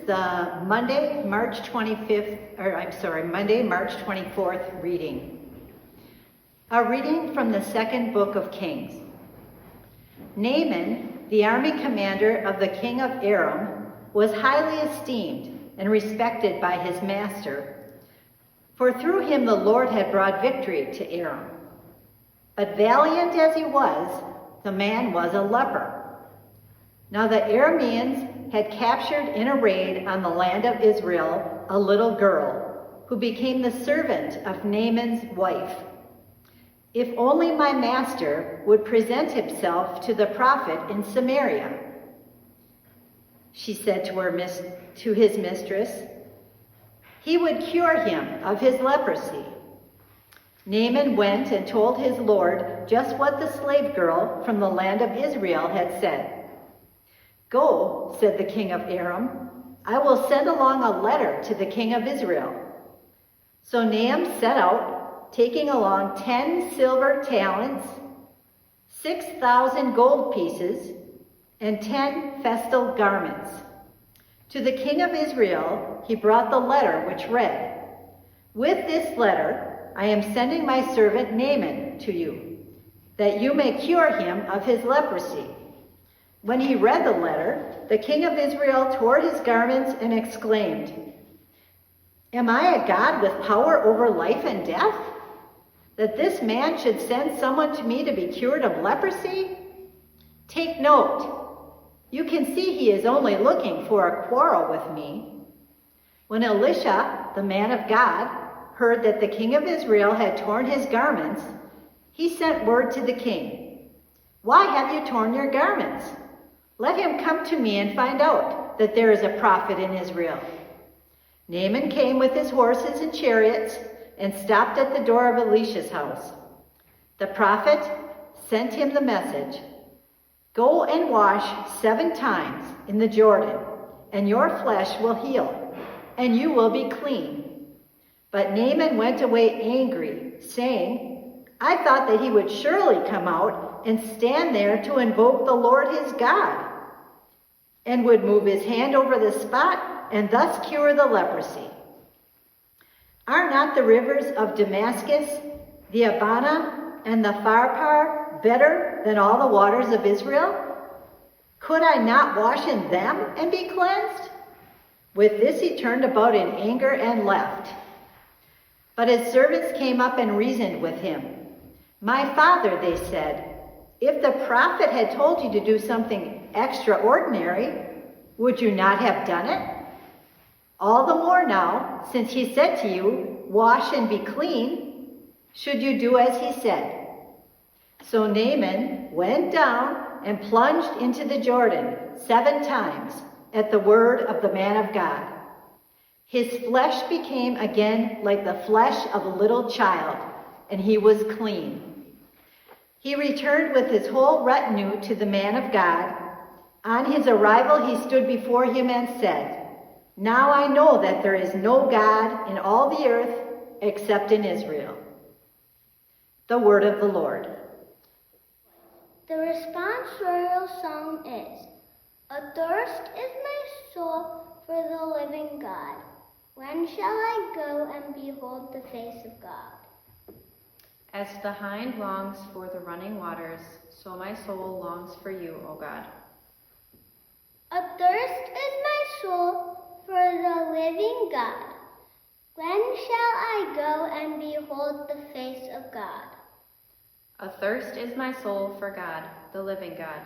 the Monday, March 24th reading. A reading from the second book of Kings. Naaman, the army commander of the king of Aram, was highly esteemed and respected by his master, for through him the Lord had brought victory to Aram. But valiant as he was, the man was a leper. Now the Arameans had captured in a raid on the land of Israel a little girl, who became the servant of Naaman's wife. If only my master would present himself to the prophet in Samaria, she said to his mistress, he would cure him of his leprosy. Naaman went and told his lord just what the slave girl from the land of Israel had said. Go, said the king of Aram, I will send along a letter to the king of Israel. So Naaman set out, taking along 10 silver talents, 6,000 gold pieces, and 10 festal garments. To the king of Israel he brought the letter, which read, with this letter I am sending my servant Naaman to you, that you may cure him of his leprosy. When he read the letter, the king of Israel tore his garments and exclaimed, am I a God with power over life and death, that this man should send someone to me to be cured of leprosy? Take note. You can see he is only looking for a quarrel with me. When Elisha, the man of God, heard that the king of Israel had torn his garments, he sent word to the king, why have you torn your garments? Let him come to me and find out that there is a prophet in Israel. Naaman came with his horses and chariots and stopped at the door of Elisha's house. The prophet sent him the message, go and wash 7 times in the Jordan, and your flesh will heal, and you will be clean. But Naaman went away angry, saying, I thought that he would surely come out and stand there to invoke the Lord his God, and would move his hand over the spot and thus cure the leprosy. Are not the rivers of Damascus, the Abana, and the Pharpar better than all the waters of Israel? Could I not wash in them and be cleansed? With this he turned about in anger and left. But his servants came up and reasoned with him. My father, they said, if the prophet had told you to do something extraordinary, would you not have done it? All the more now, since he said to you, wash and be clean, should you do as he said. So Naaman went down and plunged into the Jordan 7 times at the word of the man of God. His flesh became again like the flesh of a little child, and he was clean. He returned with his whole retinue to the man of God. On his arrival, he stood before him and said, now I know that there is no God in all the earth except in Israel. The word of the Lord. The responsorial song is, athirst is my soul for the living God. When shall I go and behold the face of God? As the hind longs for the running waters, so my soul longs for you, O God. Athirst is my soul for the living God. When shall I go and behold the face of God? Athirst is my soul for God, the living God.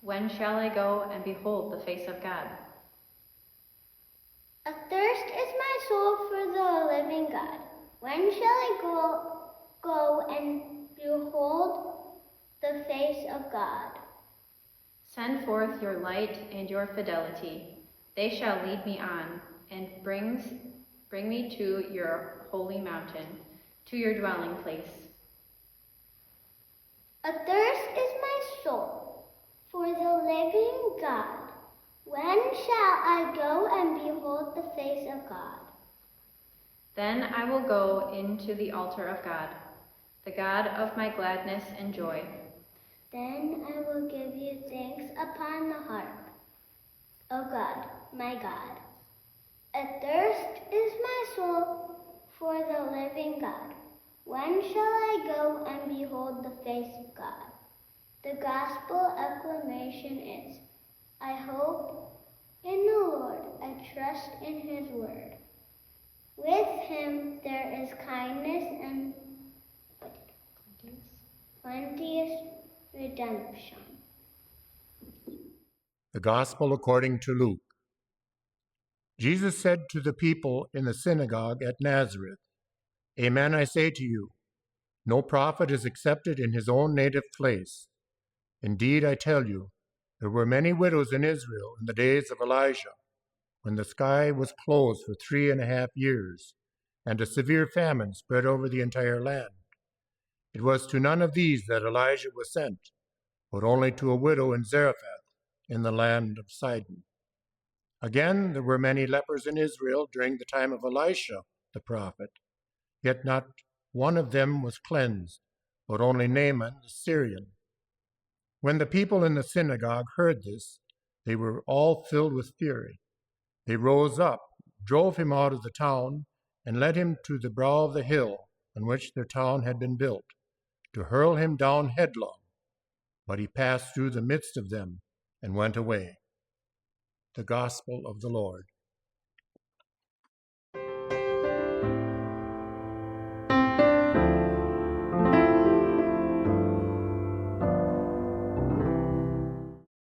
When shall I go and behold the face of God? Athirst is my soul for the living God. When shall I go and behold the face of God? Send forth your light and your fidelity. They shall lead me on, and bring me to your holy mountain, to your dwelling place. Athirst is my soul for the living God. When shall I go and behold the face of God? Then I will go into the altar of God, the God of my gladness and joy. Then I will give you thanks upon the harp, O God, my God. Athirst is my soul for the living God. When shall I go and behold the face of God? The gospel acclamation is, I hope in the Lord, I trust in his word. With him there is kindness and plenteous redemption. The Gospel according to Luke. Jesus said to the people in the synagogue at Nazareth, Amen, I say to you, no prophet is accepted in his own native place. Indeed, I tell you, there were many widows in Israel in the days of Elijah, when the sky was closed for 3.5 years, and a severe famine spread over the entire land. It was to none of these that Elijah was sent, but only to a widow in Zarephath, in the land of Sidon. Again, there were many lepers in Israel during the time of Elisha the prophet, yet not one of them was cleansed, but only Naaman the Syrian. When the people in the synagogue heard this, they were all filled with fury. They rose up, drove him out of the town, and led him to the brow of the hill on which their town had been built, to hurl him down headlong. But he passed through the midst of them and went away. The Gospel of the Lord.